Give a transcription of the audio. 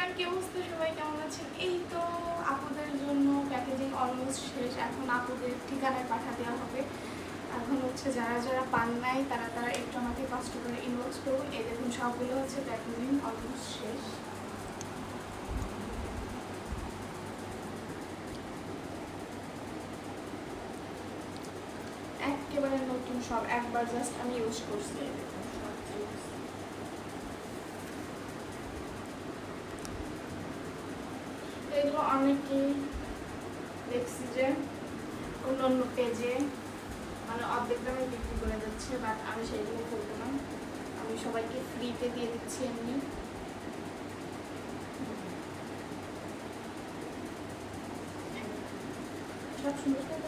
Everyone, কি অবস্থা? সবাই কেমন আছেন? এই তো আপুদের জন্য প্যাকেজিং অলমোস্ট শেষ। এখন আপুদের ঠিকানায় পাঠা দেওয়া হবে। এখন হচ্ছে যারা যারা পান নাই তারা তারা একটু আমাকে কষ্ট করে ইনবক্স করুন। এই দেখুন সবগুলো হচ্ছে প্যাকেজিং অলমোস্ট শেষ। একেবারে নতুন সব, একবার জাস্ট আমি ইউজ করছি। এই দেখুন এগুলো অনেকেই দেখছি যে অন্য অন্য পেজে মানে অর্ধেক দামে বিক্রি করে যাচ্ছে, বাট আমি সেইগুলো করবো না। আমি সবাইকে ফ্রিতে দিয়ে দিচ্ছি এমনি। সব সুন্দর করে